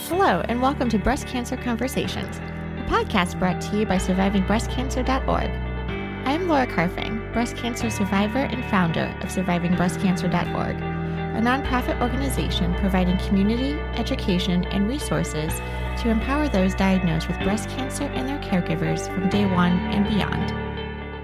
Hello, and welcome to Breast Cancer Conversations, a podcast brought to you by SurvivingBreastCancer.org. I am Laura Carfing, breast cancer survivor and founder of SurvivingBreastCancer.org, a nonprofit organization providing community, education, and resources to empower those diagnosed with breast cancer and their caregivers from day one and beyond.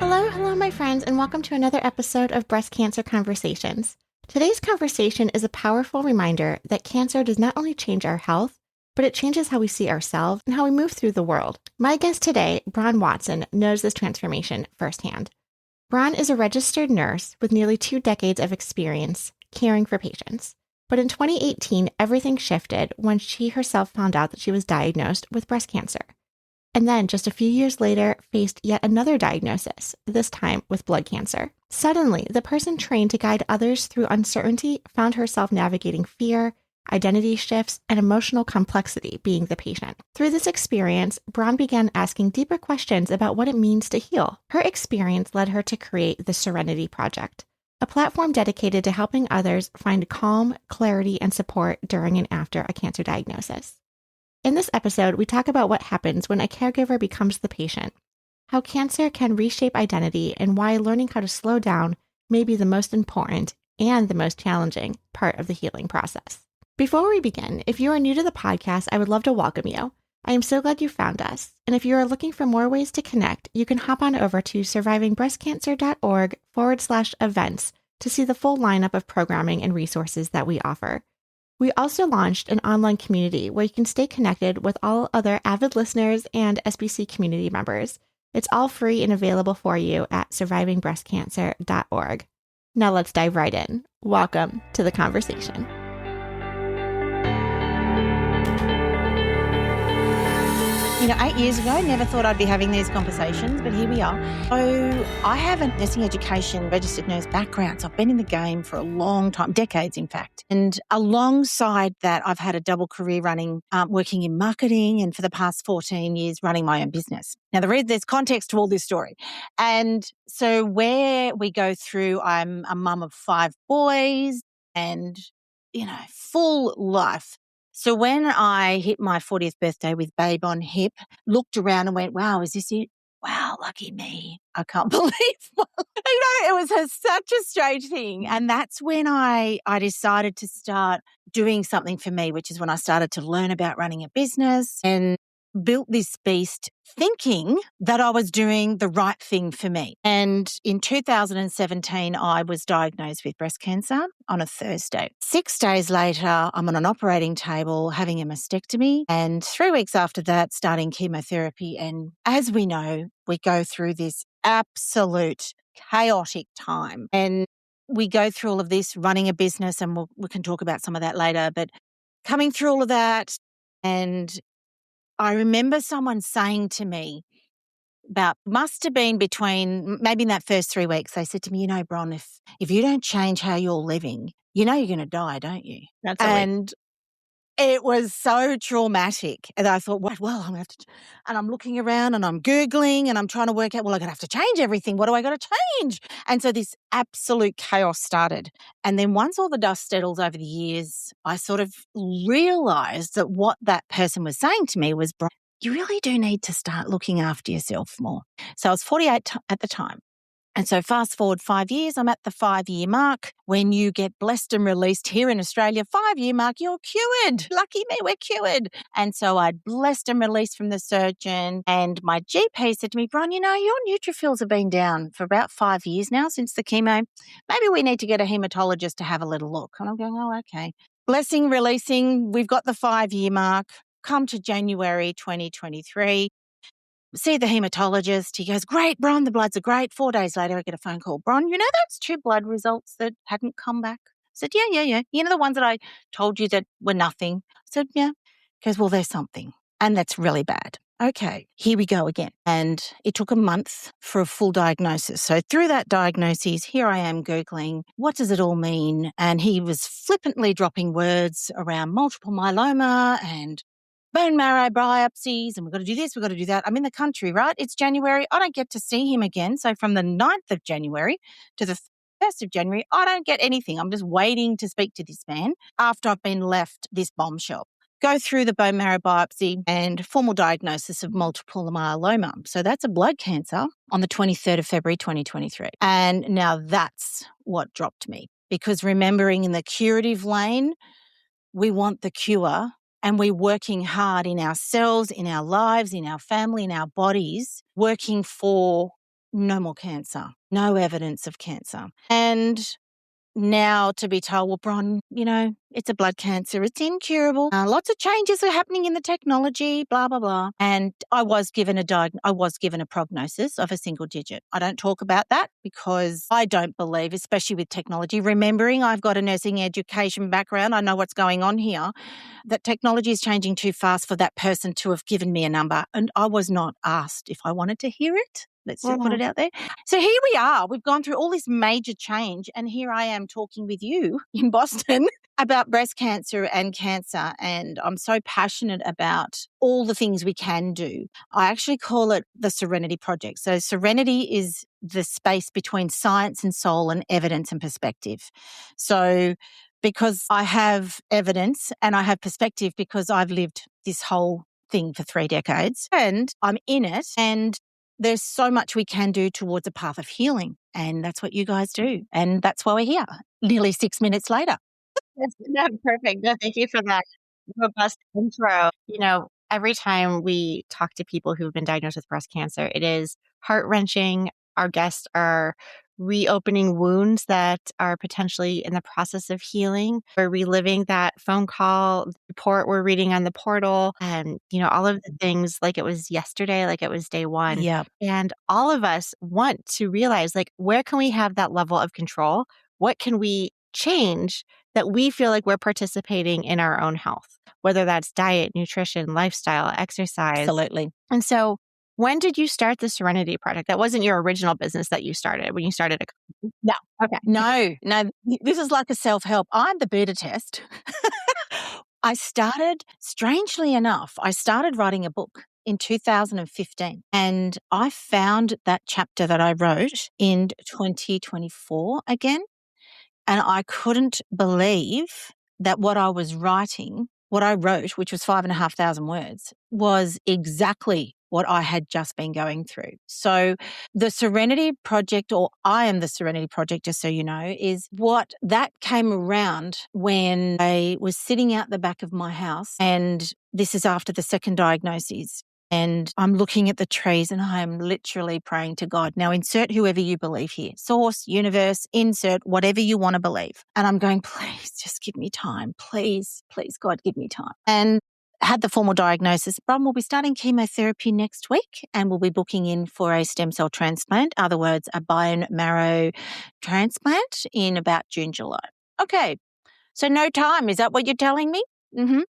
Hello, my friends, and welcome to another episode of Breast Cancer Conversations. Today's conversation is a powerful reminder that cancer does not only change our health, but it changes how we see ourselves and how we move through the world. My guest today, Bron Watson, knows this transformation firsthand. Bron is a registered nurse with nearly 2 decades of experience caring for patients. But in 2018, everything shifted when she herself found out that she was diagnosed with breast cancer. And then, just a few years later, faced yet another diagnosis, this time with blood cancer. Suddenly, the person trained to guide others through uncertainty found herself navigating fear, identity shifts, and emotional complexity being the patient. Through this experience, Bron began asking deeper questions about what it means to heal. Her experience led her to create the Serenity Project, a platform dedicated to helping others find calm, clarity, and support during and after a cancer diagnosis. In this episode, we talk about what happens when a caregiver becomes the patient, how cancer can reshape identity, and why learning how to slow down may be the most important and the most challenging part of the healing process. Before we begin, if you are new to the podcast, I would love to welcome you. I am so glad you found us. And if you are looking for more ways to connect, you can hop on over to survivingbreastcancer.org/events to see the full lineup of programming and resources that we offer. We also launched an online community where you can stay connected with all other avid listeners and SBC community members. It's all free and available for you at survivingbreastcancer.org. Now let's dive right in. Welcome to the conversation. You know, 8 years ago, never thought I'd be having these conversations, but here we are. So I have a nursing education registered nurse background. So I've been in the game for a long time, decades, in fact. And alongside that, I've had a double career running, working in marketing, and for the past 14 years, running my own business. Now, there's context to all this story. And so where we go through, I'm a mum of 5 boys and, full life. So when I hit my 40th birthday with babe on hip, looked around and went, wow, is this it? Wow, lucky me. I can't believe it was such a strange thing. And that's when I decided to start doing something for me, which is when I started to learn about running a business and built this beast thinking that I was doing the right thing for me. And in 2017, I was diagnosed with breast cancer on a Thursday. 6 days later, I'm on an operating table having a mastectomy, and 3 weeks after that, starting chemotherapy. And as we know, we go through this absolute chaotic time. And we go through all of this running a business, and we can talk about some of that later, but coming through all of that, and I remember someone saying to me must have been between, maybe in that first 3 weeks, they said to me, Bron, if you don't change how you're living, you're going to die, don't you? That's right. And it was so traumatic. And I thought, well, I'm going to have to, and I'm looking around and I'm Googling and I'm trying to work out, I'm going to have to change everything. What do I got to change? And so this absolute chaos started. And then once all the dust settles over the years, I sort of realized that what that person was saying to me was, you really do need to start looking after yourself more. So I was 48 at the time. And so fast forward 5 years, I'm at the 5-year mark. When you get blessed and released here in Australia, 5-year mark, you're cured. Lucky me, we're cured. And so I'd blessed and released from the surgeon, and my GP said to me, Bron, your neutrophils have been down for about 5 years now since the chemo. Maybe we need to get a hematologist to have a little look. And I'm going, oh, okay. Blessing, releasing, we've got the 5-year mark. Come to January 2023. See the hematologist. He goes, great, Bron, the bloods are great. 4 days later, I get a phone call. Bron, those 2 blood results that hadn't come back? I said, yeah. The ones that I told you that were nothing? I said, yeah. He goes, well, there's something, and that's really bad. Okay, here we go again. And it took a month for a full diagnosis. So through that diagnosis, here I am Googling, what does it all mean? And he was flippantly dropping words around multiple myeloma and bone marrow biopsies, and we've got to do this, we've got to do that. I'm in the country, right? It's January. I don't get to see him again. So from the 9th of January to the 1st of January, I don't get anything. I'm just waiting to speak to this man after I've been left this bombshell. go through the bone marrow biopsy and formal diagnosis of multiple myeloma. So that's a blood cancer on the 23rd of February, 2023. And now that's what dropped me, because remembering in the curative lane, we want the cure, and we're working hard in ourselves, in our lives, in our family, in our bodies, working for no more cancer, no evidence of cancer. And now to be told, well, Bron, it's a blood cancer. It's incurable. Lots of changes are happening in the technology, blah, blah, blah. And I was given a prognosis of a single digit. I don't talk about that because I don't believe, especially with technology, remembering I've got a nursing education background, I know what's going on here, that technology is changing too fast for that person to have given me a number. And I was not asked if I wanted to hear it. Let's just put it out there. So here we are. We've gone through all this major change, and here I am talking with you in Boston about breast cancer and cancer. And I'm so passionate about all the things we can do. I actually call it the Serenity Project. So Serenity is the space between science and soul and evidence and perspective. So because I have evidence and I have perspective because I've lived this whole thing for 3 decades and I'm in it, and there's so much we can do towards a path of healing. And that's what you guys do. And that's why we're here, nearly 6 minutes later. No, perfect. No, thank you for that robust intro. Every time we talk to people who've been diagnosed with breast cancer, it is heart-wrenching. Our guests are reopening wounds that are potentially in the process of healing. We're reliving that phone call report we're reading on the portal, and all of the things like it was yesterday, like it was day one. Yeah. And all of us want to realize, like, where can we have that level of control? What can we change that we feel like we're participating in our own health, whether that's diet, nutrition, lifestyle, exercise. Absolutely. And so when did you start the Serenity Project? That wasn't your original business that you started when you started a company? No. Okay. No. This is like a self-help. I'm the beta test. Strangely enough, I started writing a book in 2015. And I found that chapter that I wrote in 2024 again. And I couldn't believe that what I was writing, what I wrote, which was 5,500 words, was exactly what I had just been going through. So the Serenity Project, or I am the Serenity Project, just so you know, is what that came around when I was sitting out the back of my house. And this is after the second diagnosis. And I'm looking at the trees and I'm literally praying to God. Now, insert whoever you believe here. Source, universe, insert whatever you want to believe. And I'm going, please just give me time. Please, God, give me time. And had the formal diagnosis. Bron, we'll be starting chemotherapy next week and we'll be booking in for a stem cell transplant, other words, a bone marrow transplant in about June, July. Okay, so no time. Is that what you're telling me?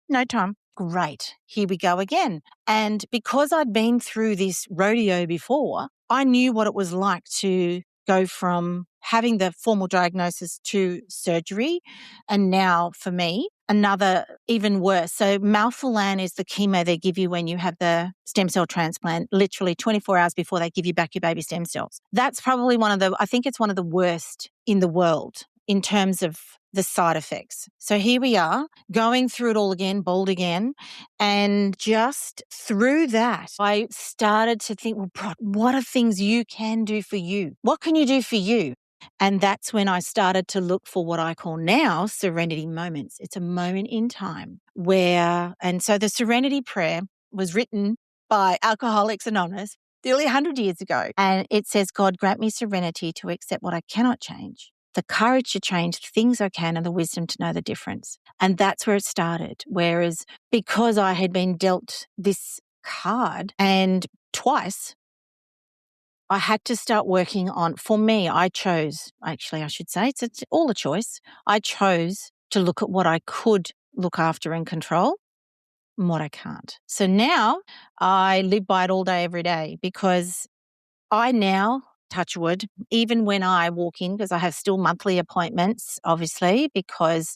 No time. Great. Here we go again. And because I'd been through this rodeo before, I knew what it was like to go from having the formal diagnosis to surgery. And now for me, another even worse. So Malphilan is the chemo they give you when you have the stem cell transplant, literally 24 hours before they give you back your baby stem cells. That's probably I think it's one of the worst in the world in terms of the side effects. So here we are going through it all again, bold again. And just through that, I started to think, well, Bron, what are things you can do for you? What can you do for you? And that's when I started to look for what I call now Serenity Moments. It's a moment in time and so the Serenity Prayer was written by Alcoholics Anonymous nearly 100 years ago. And it says, God, grant me serenity to accept what I cannot change, the courage to change the things I can, and the wisdom to know the difference. And that's where it started. Whereas because I had been dealt this card and twice, I had to start working on, for me, I chose, actually, I should say, it's all a choice. I chose to look at what I could look after and control and what I can't. So now I live by it all day, every day, because I now, touch wood, even when I walk in, because I have still monthly appointments, obviously, because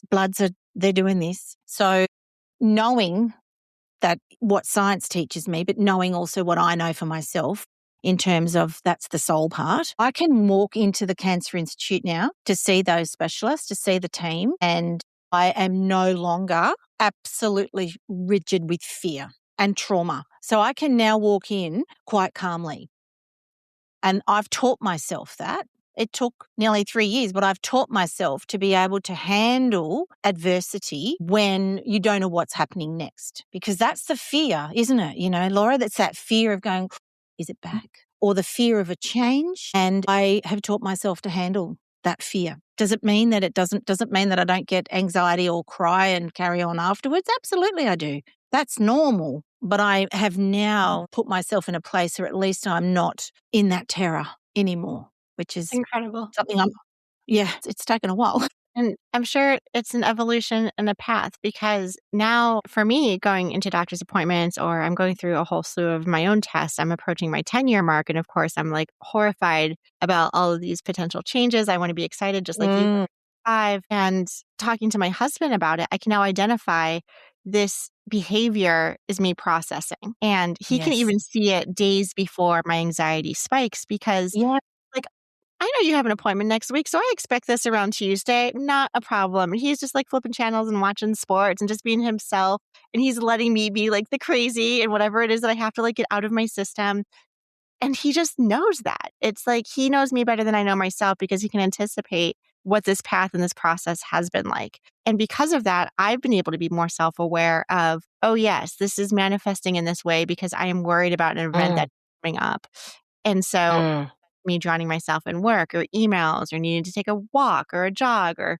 they're doing this. So knowing that what science teaches me, but knowing also what I know for myself in terms of that's the soul part, I can walk into the Cancer Institute now to see those specialists, to see the team, and I am no longer absolutely rigid with fear and trauma. So I can now walk in quite calmly. And I've taught myself that. It took nearly 3 years, but I've taught myself to be able to handle adversity when you don't know what's happening next. Because that's the fear, isn't it? You know, Laura, that's that fear of going, is it back? Or the fear of a change. And I have taught myself to handle that fear. Does it mean that doesn't mean that I don't get anxiety or cry and carry on afterwards? Absolutely I do. That's normal. But I have now put myself in a place where at least I'm not in that terror anymore, which is Incredible. something it's taken a while. And I'm sure it's an evolution and a path because now for me, going into doctor's appointments or I'm going through a whole slew of my own tests, I'm approaching my 10-year mark. And of course, I'm like horrified about all of these potential changes. I want to be excited just like you were at 5. And talking to my husband about it, I can now identify this behavior is me processing. And he can Yes. even see it days before my anxiety spikes because Yeah. like I know you have an appointment next week, so I expect this around Tuesday. Not a problem. And he's just like flipping channels and watching sports and just being himself. And he's letting me be like the crazy and whatever it is that I have to like get out of my system. And he just knows that. It's like he knows me better than I know myself because he can anticipate what this path and this process has been like. And because of that, I've been able to be more self-aware of, oh, yes, this is manifesting in this way because I am worried about an event that's coming up. And so me drowning myself in work or emails or needing to take a walk or a jog or,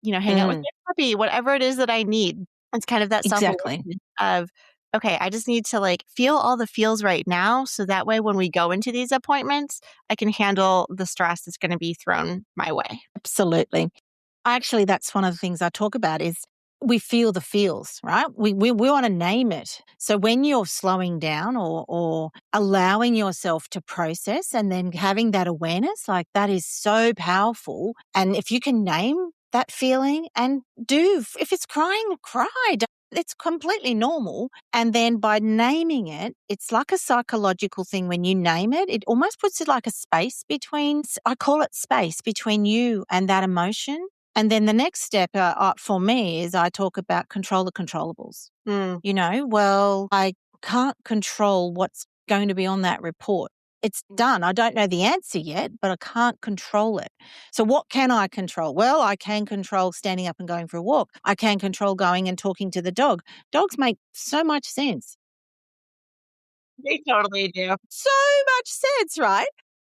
hang out with my puppy, whatever it is that I need. It's kind of that Exactly. self-awareness of, okay, I just need to like feel all the feels right now. So that way, when we go into these appointments, I can handle the stress that's going to be thrown my way. Absolutely. Actually, that's one of the things I talk about is we feel the feels, right? We want to name it. So when you're slowing down or allowing yourself to process and then having that awareness, like that is so powerful. And if you can name that feeling and if it's crying, cry. It's completely normal. And then by naming it, it's like a psychological thing. When you name it, it almost puts it like a space between, I call it space between you and that emotion. And then the next step for me is I talk about control the controllables. I can't control what's going to be on that report. It's done. I don't know the answer yet, but I can't control it. So what can I control? Well, I can control standing up and going for a walk. I can control going and talking to the dog. Dogs make so much sense. They totally do. So much sense, right?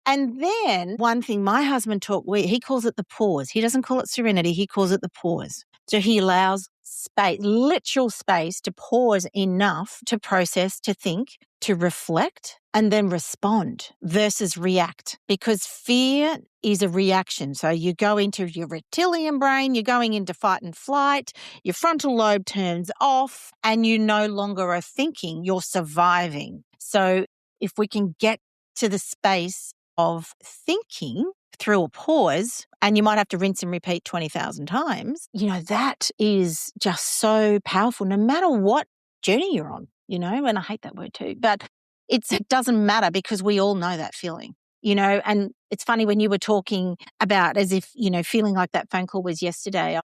And then one thing my husband he calls it the pause. He doesn't call it serenity. He calls it the pause. So he allows space, literal space to pause enough to process, to think, to reflect, and then respond versus react. Because fear is a reaction. So you go into your reptilian brain, you're going into fight and flight, your frontal lobe turns off, and you no longer are thinking, you're surviving. So if we can get to the space of thinking through a pause, and you might have to rinse and repeat 20,000 times, that is just so powerful no matter what journey you're on, and I hate that word too, but it doesn't matter because we all know that feeling, and it's funny when you were talking about as if, feeling like that phone call was yesterday.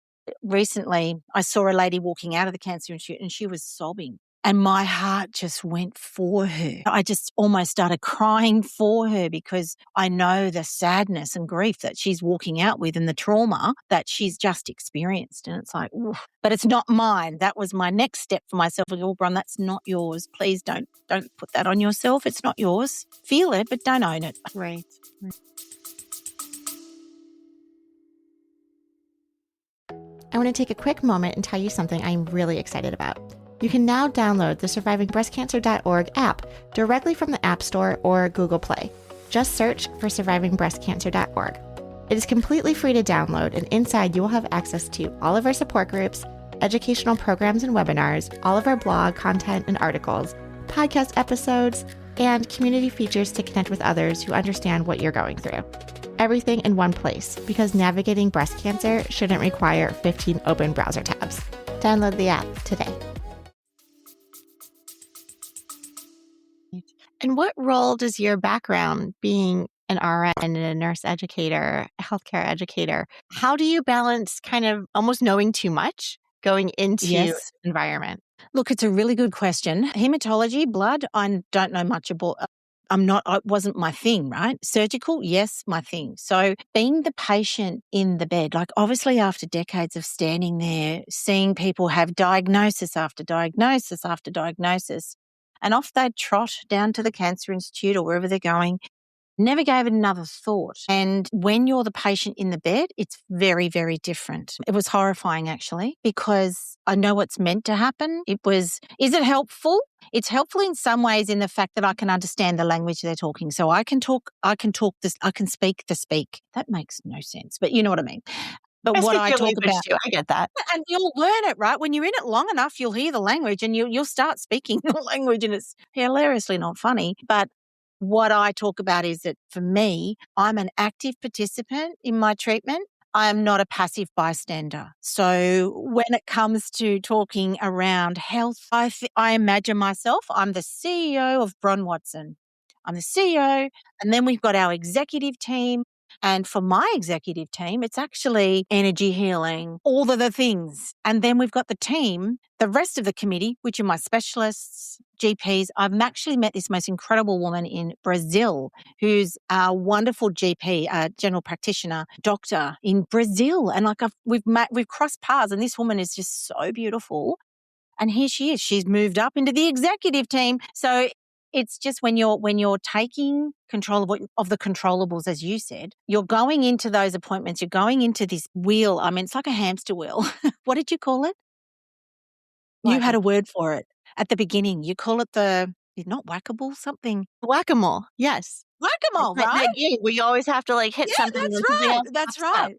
Recently, I saw a lady walking out of the cancer institute and she was sobbing. And my heart just went for her. I just almost started crying for her because I know the sadness and grief that she's walking out with and the trauma that she's just experienced. And it's like, oof. But it's not mine. That was my next step for myself. Like, oh, Bron, that's not yours. Please don't put that on yourself. It's not yours. Feel it, but don't own it. Right. I want to take a quick moment and tell you something I'm really excited about. You can now download the survivingbreastcancer.org app directly from the App Store or Google Play. Just search for survivingbreastcancer.org. It is completely free to download, and inside you will have access to all of our support groups, educational programs and webinars, all of our blog content and articles, podcast episodes, and community features to connect with others who understand what you're going through. Everything in one place, because navigating breast cancer shouldn't require 15 open browser tabs. Download the app today. And what role does your background being an RN and a nurse educator, a healthcare educator. How do you balance kind of almost knowing too much going into Yes. environment? Look, it's a really good question. Hematology, blood, I don't know much about. It wasn't my thing, right? Surgical, yes, my thing. So being the patient in the bed, like obviously after decades of standing there, seeing people have diagnosis after diagnosis after diagnosis, and off they'd trot down to the Cancer Institute or wherever they're going, never gave it another thought. And when you're the patient in the bed, it's very, very different. It was horrifying actually, because I know what's meant to happen. Is it helpful? It's helpful in some ways in the fact that I can understand the language they're talking. So I can speak the speak. That makes no sense, but you know what I mean. But I what speak I your talk language about, too. I get that. and you'll learn it, right? When you're in it long enough, you'll hear the language and you'll start speaking the language, and it's hilariously not funny. But what I talk about is that for me, I'm an active participant in my treatment. I am not a passive bystander. So when it comes to talking around health, I imagine myself, I'm the CEO of Bron Watson. I'm the CEO, and then we've got our executive team. And for my executive team, it's actually energy healing, all of the things. And then we've got the team, the rest of the committee, which are my specialists, GPs. I've actually met this most incredible woman in Brazil who's a wonderful GP, a general practitioner, doctor in Brazil. And like we've crossed paths, and this woman is just so beautiful. And here she is. She's moved up into the executive team. So it's just when you're taking control of the controllables, as you said, you're going into those appointments, you're going into this wheel. I mean, it's like a hamster wheel. What did you call it? You had a word for it at the beginning. You call it not whackable, something. Whack-a-mole. Yes. Whack-a-mole, That right? game where you always have to like hit Yeah, something that's and something right. else That's pops up. right.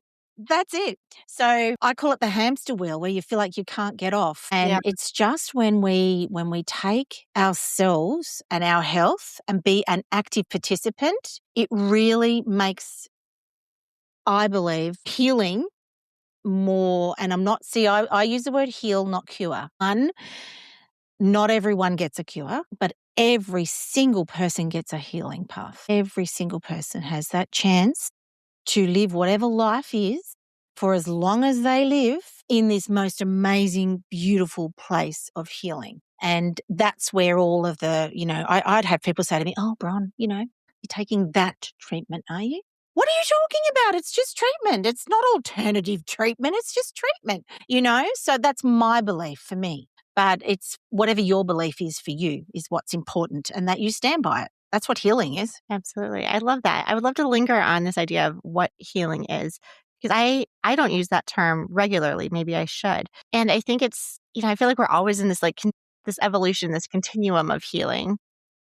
That's it. So I call it the hamster wheel, where you feel like you can't get off. Yeah. And it's just when we take ourselves and our health and be an active participant, it really makes, I believe, healing more. And I use the word heal, not cure. Not everyone gets a cure, but every single person gets a healing path. Every single person has that chance to live whatever life is for as long as they live in this most amazing, beautiful place of healing. And that's where all of the, I'd have people say to me, "Oh, Bron, you're taking that treatment, are you?" What are you talking about? It's just treatment. It's not alternative treatment. It's just treatment, So that's my belief for me. But it's whatever your belief is for you is what's important, and that you stand by it. That's what healing is. Absolutely. I love that. I would love to linger on this idea of what healing is, because I don't use that term regularly. Maybe I should. And I think it's, I feel like we're always in this this evolution, this continuum of healing.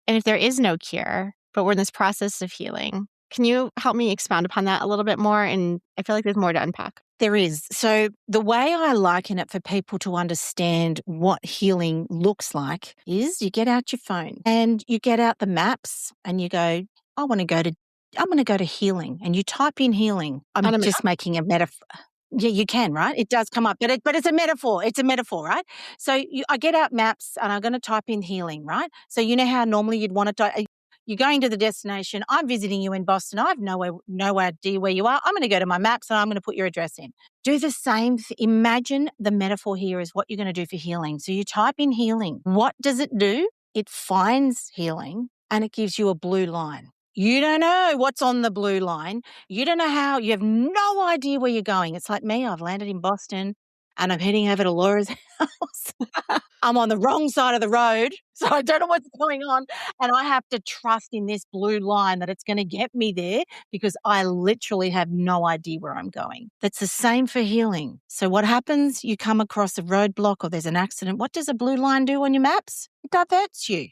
And if there is no cure, but we're in this process of healing, can you help me expound upon that a little bit more? And I feel like there's more to unpack. There is. So the way I liken it for people to understand what healing looks like is you get out your phone and you get out the maps and you go, I'm going to go to healing, and you type in healing. I'm just making a metaphor. Yeah, you can, right? It does come up, but it's a metaphor. It's a metaphor, right? So I get out maps and I'm going to type in healing, right? So you know how normally you'd want to you're going to the destination. I'm visiting you in Boston. I have no idea where you are. I'm going to go to my maps and I'm going to put your address in. Do the same. Imagine the metaphor here is what you're going to do for healing. So you type in healing. What does it do? It finds healing and it gives you a blue line. You don't know what's on the blue line. You don't know how. You have no idea where you're going. It's like me. I've landed in Boston and I'm heading over to Laura's house. I'm on the wrong side of the road, so I don't know what's going on. And I have to trust in this blue line that it's going to get me there, because I literally have no idea where I'm going. That's the same for healing. So what happens? You come across a roadblock or there's an accident. What does a blue line do on your maps? It diverts you.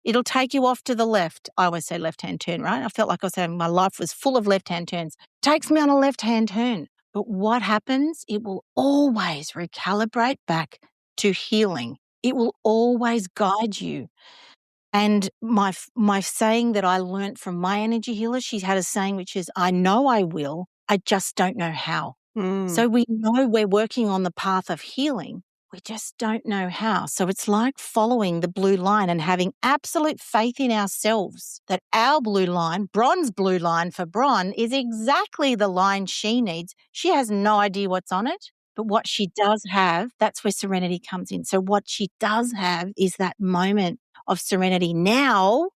It'll take you off to the left. I always say left-hand turn, right? I felt like my life was full of left-hand turns. Takes me on a left-hand turn. But what happens? It will always recalibrate back to healing. It will always guide you. And my saying that I learned from my energy healer, she had a saying which is, I know I will, I just don't know how. So we know we're working on the path of healing, We just don't know how. So it's like following the blue line and having absolute faith in ourselves that our blue line, Bron's blue line for Bron, is exactly the line she needs. She has no idea what's on it, but what she does have, that's where serenity comes in. So what she does have is that moment of serenity now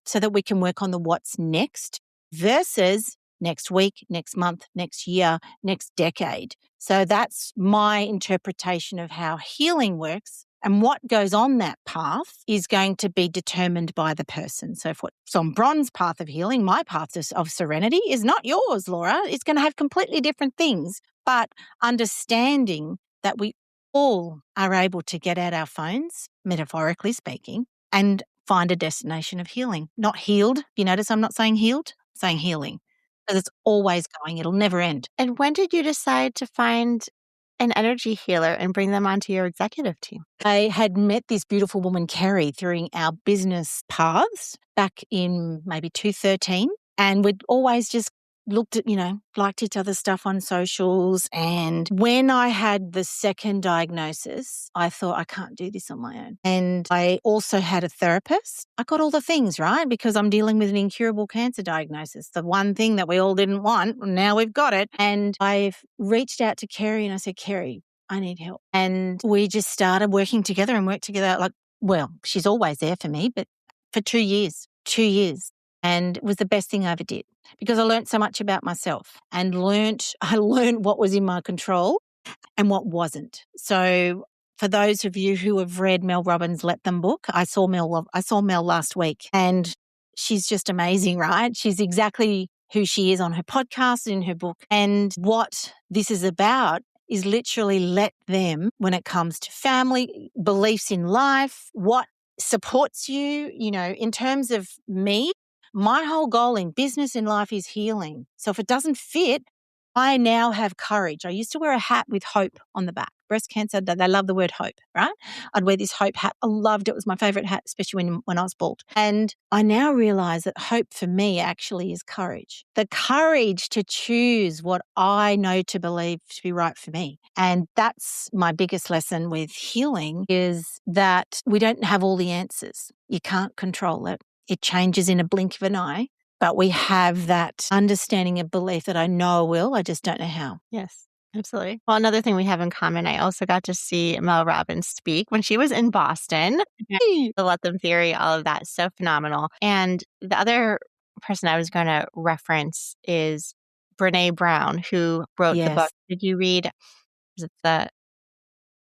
so that we can work on the what's next versus next week, next month, next year, next decade. So that's my interpretation of how healing works. And what goes on that path is going to be determined by the person. So if what's on Bron's path of healing, my path of serenity is not yours, Laura. It's going to have completely different things. But understanding that we all are able to get out our phones, metaphorically speaking, and find a destination of healing. Not healed. You notice I'm not saying healed, I'm saying healing. Because it's always going. It'll never end. And when did you decide to find an energy healer and bring them onto your executive team? I had met this beautiful woman, Kerry, through our business paths back in maybe 2013. And we'd always just looked at, liked each other's stuff on socials. And when I had the second diagnosis, I thought, I can't do this on my own. And I also had a therapist. I got all the things, right? Because I'm dealing with an incurable cancer diagnosis. The one thing that we all didn't want, now we've got it. And I've reached out to Kerry and I said, Kerry, I need help. And we just started working together and worked together. She's always there for me, but for 2 years. And it was the best thing I ever did because I learned so much about myself and I learned what was in my control and what wasn't. So for those of you who have read Mel Robbins' Let Them book, I saw Mel last week and she's just amazing, right? She's exactly who she is on her podcast, in her book. And what this is about is literally let them, when it comes to family, beliefs in life, what supports you, in terms of me. My whole goal in business and life is healing. So if it doesn't fit, I now have courage. I used to wear a hat with hope on the back. Breast cancer, they love the word hope, right? I'd wear this hope hat. I loved it. It was my favorite hat, especially when I was bald. And I now realize that hope for me actually is courage. The courage to choose what I know to believe to be right for me. And that's my biggest lesson with healing is that we don't have all the answers. You can't control it. It changes in a blink of an eye. But we have that understanding and belief that I know I will, I just don't know how. Yes, absolutely. Well, another thing we have in common, I also got to see Mel Robbins speak when she was in Boston. The Let Them theory, all of that, so phenomenal. And the other person I was going to reference is Brene Brown, who wrote the book. Did you read, is it the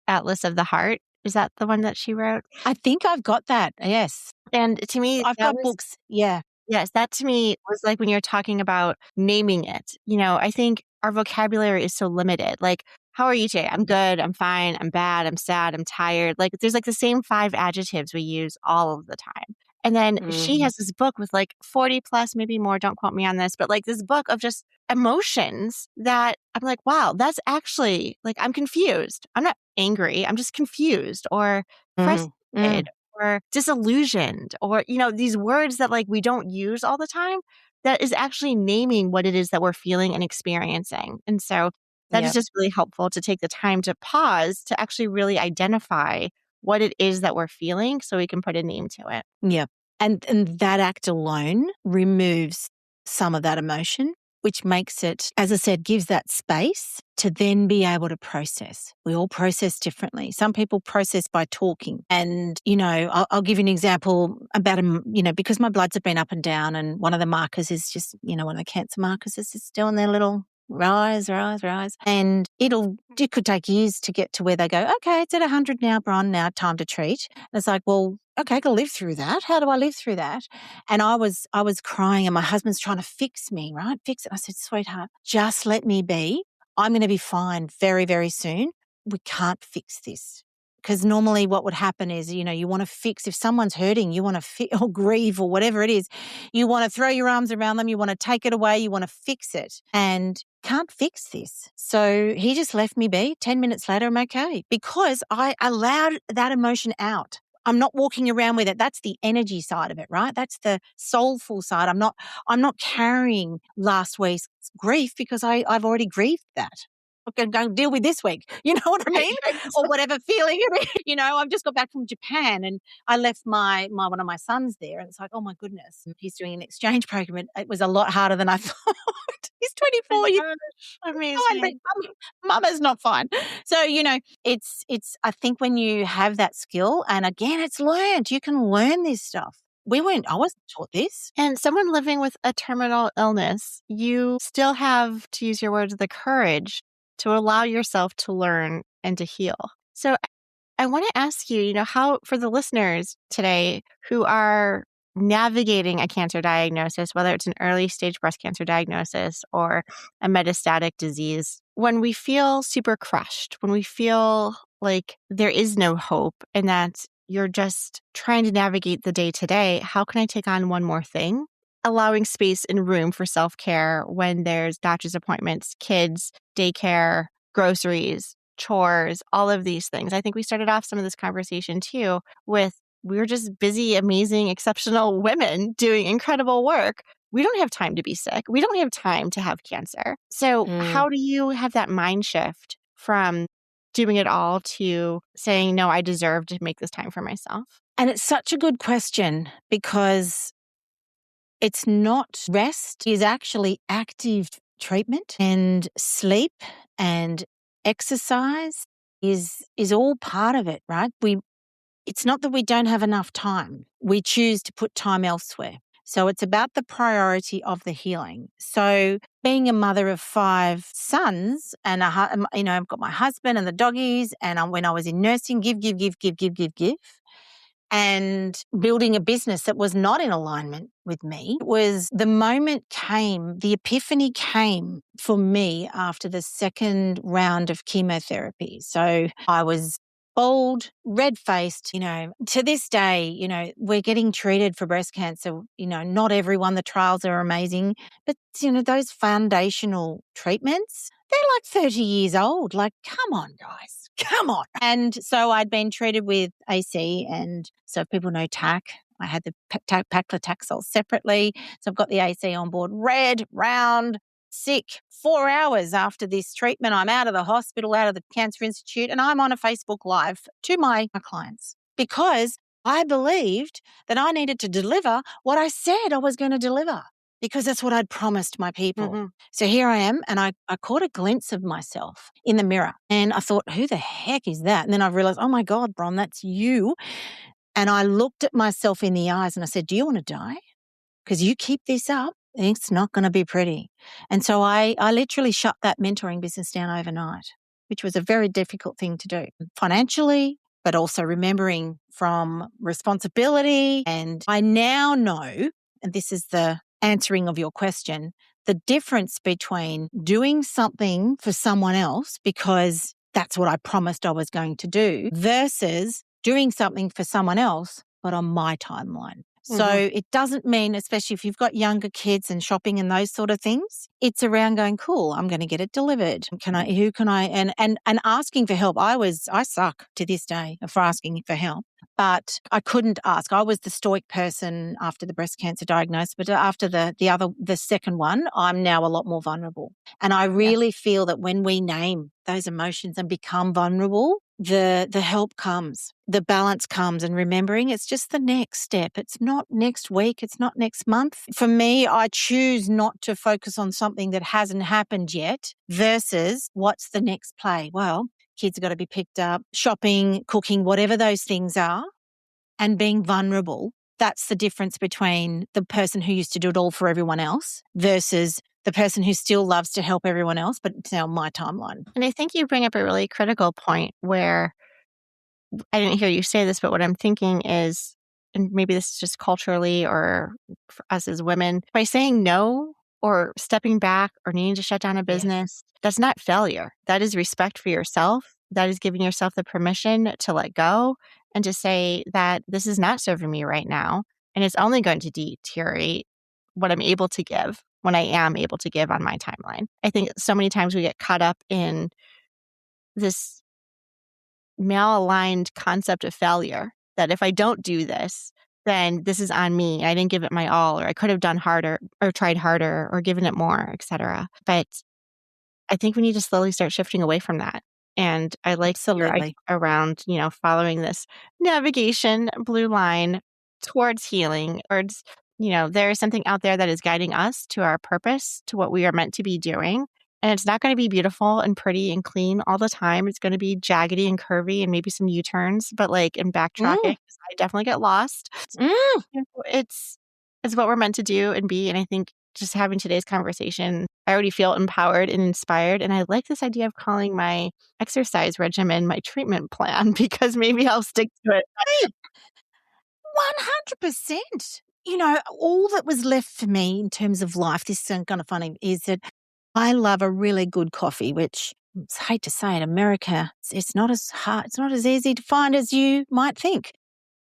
Atlas of the Heart? Is that the one that she wrote? I think I've got that, yes. And to me, I've got books, yeah. Yes, that to me was like when you're talking about naming it. I think our vocabulary is so limited. Like, how are you today? I'm good, I'm fine, I'm bad, I'm sad, I'm tired. Like, there's like the same 5 adjectives we use all of the time. And then she has this book with like 40 plus, maybe more, don't quote me on this, but like this book of just emotions that I'm like, wow, that's actually like, I'm confused. I'm not angry. I'm just confused or frustrated or disillusioned or, these words that like we don't use all the time, that is actually naming what it is that we're feeling and experiencing. And so that is just really helpful to take the time to pause to actually really identify what it is that we're feeling so we can put a name to it. Yeah. And that act alone removes some of that emotion, which makes it, as I said, gives that space to then be able to process. We all process differently. Some people process by talking. And, I'll give you an example about, because my bloods have been up and down and one of the markers is just, one of the cancer markers is just doing their little rise. And it could take years to get to where they go, okay, it's at 100 now, Bron, now time to treat. And it's like, well, okay, I got to live through that. How do I live through that? And I was crying and my husband's trying to fix me, right? Fix it. I said, sweetheart, just let me be. I'm going to be fine very, very soon. We can't fix this. Because normally what would happen is, you want to fix, if someone's hurting, you want to or grieve or whatever it is, you want to throw your arms around them, you want to take it away, you want to fix it. And can't fix this. So he just left me be. 10 minutes later, I'm okay. Because I allowed that emotion out. I'm not walking around with it. That's the energy side of it, right? That's the soulful side. I'm not carrying last week's grief because I've already grieved that. going to go deal with this week. You know what I mean? Or whatever feeling it is. You know, I've just got back from Japan and I left my one of my sons there, and it's like, oh my goodness, he's doing an exchange program. It was a lot harder than I thought. He's 24 years fine, but Amazing. mama's not fine. So, you know, it's I think when you have that skill, and again, it's learned. You can learn this stuff. I wasn't taught this. And someone living with a terminal illness, you still have, to use your words, the courage to allow yourself to learn and to heal. So I want to ask you, how, for the listeners today who are navigating a cancer diagnosis, whether it's an early stage breast cancer diagnosis or a metastatic disease, when we feel super crushed, when we feel like there is no hope and that you're just trying to navigate the day to day, how can I take on one more thing? Allowing space and room for self-care when there's doctor's appointments, kids, daycare, groceries, chores, all of these things. I think we started off some of this conversation too with we're just busy, amazing, exceptional women doing incredible work. We don't have time to be sick. We don't have time to have cancer. So how do you have that mind shift from doing it all to saying, no, I deserve to make this time for myself? And it's such a good question because it's not rest is actually active treatment, and sleep and exercise is all part of it, right? It's not that we don't have enough time. We choose to put time elsewhere. So it's about the priority of the healing. So being a mother of 5 sons and I've got my husband and the doggies, and when I was in nursing, give, and building a business that was not in alignment with me, was the moment came, the epiphany came for me after the second round of chemotherapy. So I was bald, red-faced, to this day, we're getting treated for breast cancer. Not everyone, the trials are amazing, but, those foundational treatments, they're like 30 years old. Like, come on, guys, come on. And so I'd been treated with AC, and so if people know TAC, I had the paclitaxel separately. So I've got the AC on board, red, round, sick. 4 hours after this treatment, I'm out of the hospital, out of the Cancer Institute, and I'm on a Facebook Live to my clients because I believed that I needed to deliver what I said I was going to deliver, because that's what I'd promised my people. Mm-hmm. So here I am, and I caught a glimpse of myself in the mirror, and I thought, who the heck is that? And then I realized, oh my God, Bron, that's you. And I looked at myself in the eyes and I said, do you want to die? Because you keep this up, it's not going to be pretty. And so I literally shut that mentoring business down overnight, which was a very difficult thing to do financially, but also remembering from responsibility. And I now know, and this is the answering of your question, the difference between doing something for someone else because that's what I promised I was going to do versus doing something for someone else, but on my timeline. So it doesn't mean, especially if you've got younger kids and shopping and those sort of things, it's around going, cool, I'm going to get it delivered. Who can I, and asking for help. I suck to this day for asking for help, but I couldn't ask. I was the stoic person after the breast cancer diagnosis, but after the second one, I'm now a lot more vulnerable. And I really feel that when we name those emotions and become vulnerable, the help comes, the balance comes, and remembering it's just the next step. It's not next week. It's not next month. For me, I choose not to focus on something that hasn't happened yet versus what's the next play. Well, kids have got to be picked up, shopping, cooking, whatever those things are, and being vulnerable. That's the difference between the person who used to do it all for everyone else versus the person who still loves to help everyone else, but it's now my timeline. And I think you bring up a really critical point where I didn't hear you say this, but what I'm thinking is, and maybe this is just culturally or for us as women, by saying no or stepping back or needing to shut down a business, that's not failure. That is respect for yourself. That is giving yourself the permission to let go and to say that this is not serving me right now. And it's only going to deteriorate what I'm able to give when I am able to give on my timeline. I think so many times we get caught up in this malaligned concept of failure, that if I don't do this, then this is on me. I didn't give it my all, or I could have done harder or tried harder or given it more, etc. But I think we need to slowly start shifting away from that. And I like your idea Absolutely. around, following this navigation blue line towards healing, or there is something out there that is guiding us to our purpose, to what we are meant to be doing. And it's not going to be beautiful and pretty and clean all the time. It's going to be jaggedy and curvy and maybe some U-turns, but like in backtracking, Mm, 'cause I definitely get lost. mm. It's what we're meant to do and be. And I think just having today's conversation, I already feel empowered and inspired. And I like this idea of calling my exercise regimen my treatment plan because maybe I'll stick to it. Hey, 100%. All that was left for me in terms of life, this is kind of funny, is that I love a really good coffee, which I hate to say it, America, it's not as hard, it's not as easy to find as you might think,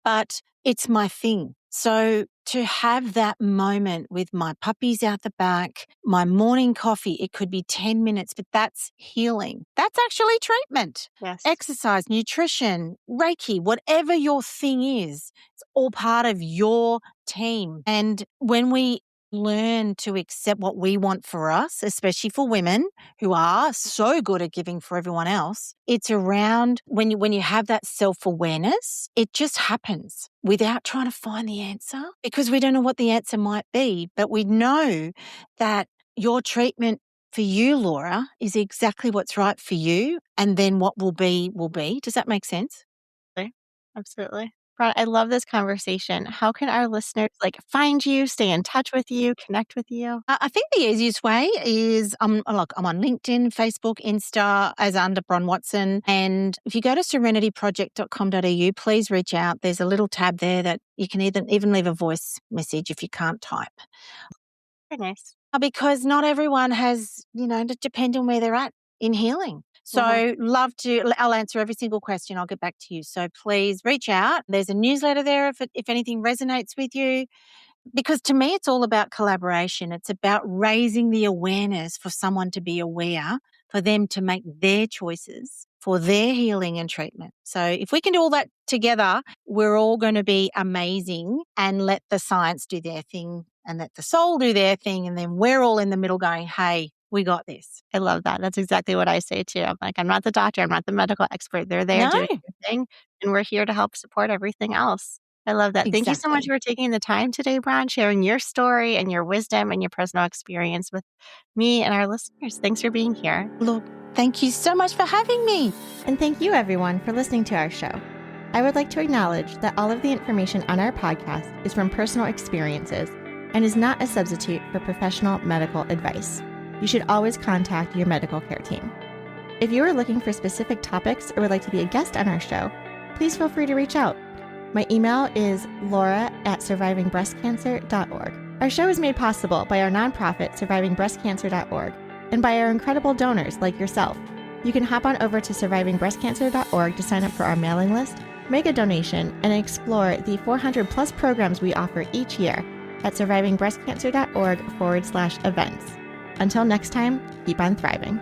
but it's my thing. So to have that moment with my puppies out the back, my morning coffee, it could be 10 minutes, but that's healing. That's actually treatment. Yes. Exercise, nutrition, Reiki, whatever your thing is, it's all part of your team. And when we learn to accept what we want for us, especially for women who are so good at giving for everyone else, it's around when you have that self-awareness, it just happens without trying to find the answer, because we don't know what the answer might be, but we know that your treatment for you, Laura, is exactly what's right for you, and then what will be will be. Does that make sense? Absolutely. Bron, I love this conversation. How can our listeners find you, stay in touch with you, connect with you? I think the easiest way is I'm on LinkedIn, Facebook, Insta as under Bron Watson. And if you go to serenityproject.com.au, please reach out. There's a little tab there that you can even leave a voice message if you can't type. Very nice. Because not everyone has, to depend on where they're at in healing. So I'll answer every single question. I'll get back to you. So please reach out. There's a newsletter there if anything resonates with you. Because to me, it's all about collaboration. It's about raising the awareness for someone to be aware, for them to make their choices for their healing and treatment. So if we can do all that together, we're all going to be amazing, and let the science do their thing and let the soul do their thing. And then we're all in the middle going, hey, we got this. I love that. That's exactly what I say too. I'm like, I'm not the doctor. I'm not the medical expert. They're there No, doing their thing, and we're here to help support everything else. I love that. Thank you so much exactly. for taking the time today, Bron, sharing your story and your wisdom and your personal experience with me and our listeners. Thanks for being here. Look, thank you so much for having me. And thank you, everyone, for listening to our show. I would like to acknowledge that all of the information on our podcast is from personal experiences and is not a substitute for professional medical advice. You should always contact your medical care team. If you are looking for specific topics or would like to be a guest on our show, please feel free to reach out. My email is laura@survivingbreastcancer.org. Our show is made possible by our nonprofit, survivingbreastcancer.org, and by our incredible donors like yourself. You can hop on over to survivingbreastcancer.org to sign up for our mailing list, make a donation, and explore the 400+ programs we offer each year at survivingbreastcancer.org/events. Until next time, keep on thriving.